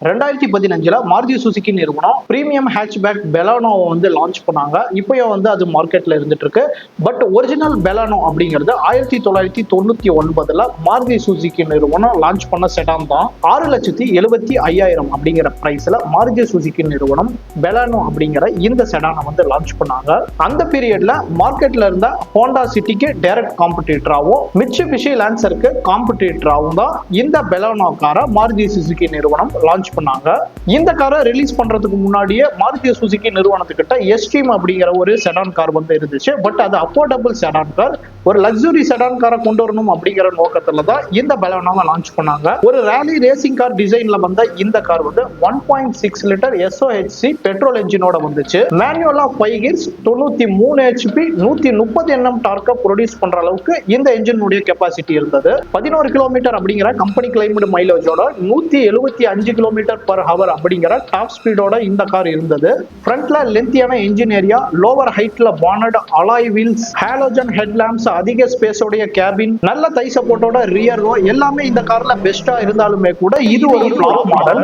2015 Maruti Suzuki நிறுவனம் premium hatchback பெலானோவை வந்து launch பண்ணாங்க. இப்பயும் வந்து அது மார்க்கெட்ல இருந்துட்டு இருக்கு. பட் ஒரிஜினல் பெலானோ அப்படிங்கிறது 1999 மாருதி சுசுகி நிறுவனம் லான்ச் பண்ண செடான் தான். 6,75,000 அப்படிங்கிற பிரைஸ்ல மாருதி சுசுகி நிறுவனம் பெலானோ அப்படிங்கிற இந்த செடானை வந்து லான்ச் பண்ணாங்க. அந்த பீரியட்ல மார்க்கெட்ல இருந்த ஹோண்டா சிட்டிக்கு டைரக்ட் காம்படிட்டராகவும் மிட்சுபிஷி லான்சருக்கு காம்படிட்டராகவும் தான் இந்த பெலானோ காரை மாருதி சுசுகி நிறுவனம் லான்ச் பண்ணாங்க. இந்த காரை ரிலீஸ் பண்றதுக்கு முன்னாடியே மாருதி சுசுகி நிறுவனத்துக்கிட்ட எஸ்ட்ரீம் அப்படிங்கிற ஒரு செடான் கார் வந்து இருந்துச்சு. பட் அது அஃபோர்டபுள் செடான் கார், ஒரு லக்ஸுரி செடான் காரை கொண்டு வரணும் அப்படிங்கிற நோக்கத்துல தான் இந்த பெலானோவை லான்ச் பண்ணாங்க. ஒரு ரேலி ரேசிங் கார் டிசைன்ல வந்த இந்த கார் வந்து 1.6 லிட்டர் SOHC பெட்ரோல் என்ஜினோட வந்துச்சு. Manual of 5 gears, 93 HP, 130 Nm டார்க்கை ப்ரொடியூஸ் பண்ற அளவுக்கு இந்த என்ஜினுடைய கெப்பாசிட்டி இருந்தது. 11 கிலோமீட்டர் அப்படிங்கிற கம்பெனி கிளைம்டு மைலேஜோட 175 கிலோமீட்டர் per hour அப்படிங்கிற டாப் ஸ்பீடோட இந்த கார் இருந்தது. ஃப்ரண்ட்ல லென்த்தியான என்ஜின் ஏரியா, லோவர் ஹைட்ல bonnet, alloy wheels, halogen headlamps, அதிக ஸ்பேஸோடைய கேபின், நல்ல தை சப்போர்ட்டோட ரியர் ரோ எல்லாமே இந்த கார்ல பெஸ்டா இருந்தாலுமே கூட இது ஒரு ஃபிளாப் மாடல்.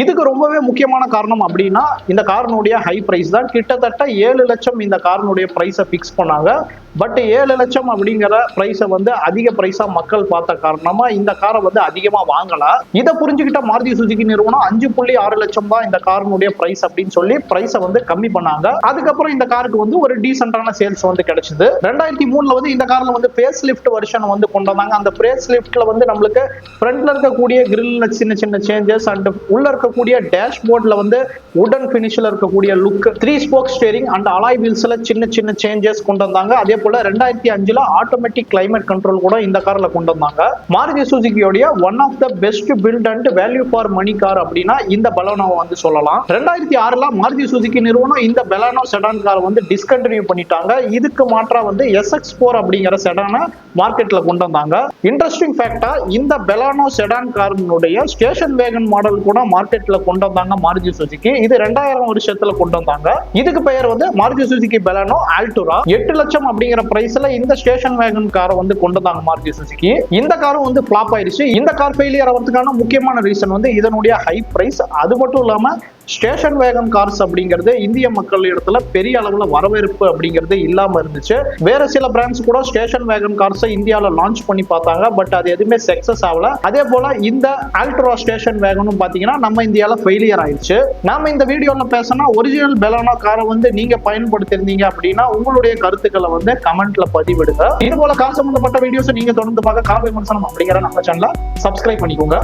இதுக்கு ரொம்பவே முக்கியமான காரணம் அப்படின்னா இந்த காரினுடைய ஹை பிரைஸ் தான். கிட்டத்தட்ட 7 லட்சம் இந்த காரினுடைய பிரைஸை பிக்ஸ் பண்ணாங்க. பட் 7 லட்சம் அப்படிங்கிற பிரைஸை வந்து அதிக பிரைஸா மக்கள் பார்த்த காரணமா இந்த காரை வந்து அதிகமா வாங்கல. இதை புரிஞ்சுக்கிட்ட மாருதி சுசுகி நிறுவனம் 5.6 லட்சம் தான் இந்த காரினுடைய பிரைஸ் அப்படின்னு சொல்லி பிரைஸை வந்து கம்மி பண்ணாங்க. அதுக்கப்புறம் இந்த காருக்கு வந்து ஒரு டீசென்டான சேல்ஸ் வந்து கிடைச்சது. 2003 வந்து இந்த கார்ல வந்து ஃபேஸ் லிஃப்ட் வெர்ஷன் வந்து கொண்டு வந்தாங்க. அந்த ஃபேஸ் லிஃப்ட்ல வந்து நம்மளுக்கு ஃப்ரண்ட்ல இருக்கக்கூடிய கிரில்ல சின்ன சின்ன சேஞ்சஸ் அண்ட் உள்ள இருக்கக்கூடிய டேஷ்போர்ட்ல வந்து வுடன் ஃபினிஷ்ல இருக்கக்கூடிய look, 3 spoke steering and alloy வீல்ஸ்ல சின்ன சின்ன சேஞ்சஸ் கொண்டு வந்தாங்க. அதே போல 2005 ஆட்டோமேட்டிக் கிளைமேட் கண்ட்ரோல் கூட இந்த கார்ல கொண்டு வந்தாங்க. மாருதி சுசுகியோட one of the best build and value for money car அப்படின்னா இந்த பெலானோவை வந்து சொல்லலாம். 2006 மாருதி சுசுகி நிறுவனம் இந்த பெலானோ செடான் கார் வந்து டிஸ்கண்டினியூ பண்ணிட்டாங்க. இதுக்கு மாற்றா வந்து SX4 அப்படிங்கிற செடானை மார்க்கெட்ல கொண்டு வந்தாங்க. இன்ட்ரெஸ்டிங் ஃபேக்டா இந்த பெலானோ செடான் காரினுடைய ஸ்டேஷன் வேகன் மாடல் கூட மார்க்கெட்ல கொண்டு வந்தாங்க மாருதி சுசுகி. இது 2000 வருஷத்துல கொண்டு வந்தாங்க. இதுக்கு பெயர் வந்து மாருதி சுசுகி பெலானோ ஆல்டோரா. 8 லட்சம் அப்படிங்கிற பிரைஸ்ல இந்த ஸ்டேஷன் வேகன் காரை வந்து கொண்டு வந்தாங்க மாருதி சுசுகி. இந்த காரும் வந்து ஃபிளாப் ஆயிடுச்சு. இந்த கார் ஃபெயிலியர் ஆகிறதுக்கான முக்கியமான ரீசன் வந்து இதனுடைய ஹை பிரைஸ். அது மட்டும் இல்லாம ஸ்டேஷன் வேகன் கார்ஸ் அப்படிங்கிறது இந்திய மக்கள் இடத்துல பெரிய அளவுல வரவேற்பு அப்படிங்கிறது இல்லாம இருந்துச்சு. வேற சில பிராண்ட்ஸ் கூட ஸ்டேஷன் வேகன் கார்ஸை இந்தியாவில் லான்ச் பண்ணி பார்த்தாங்க. பட் அது எதுவுமே சக்சஸ் ஆகல. அதே போல இந்த ஆல்ட்ரா ஸ்டேஷன் வேகனும் பாத்தீங்கன்னா நம்ம இந்தியாவில் ஃபெயிலியர் ஆயிடுச்சு. நாம இந்த வீடியோல பேசினா ஒரிஜினல் பெலானோ காரை வந்து நீங்க பயன்படுத்திருந்தீங்க அப்படின்னா உங்களுடைய கருத்துக்களை வந்து கமெண்ட்ல பதிவிடுங்க. இது போல கார் சம்பந்தப்பட்ட வீடியோஸ் நீங்க தொடர்ந்து பார்க்க கார் விமர்சனம் அப்படிங்கிற நம்ம சேனலை சப்ஸ்கிரைப் பண்ணிக்கோங்க.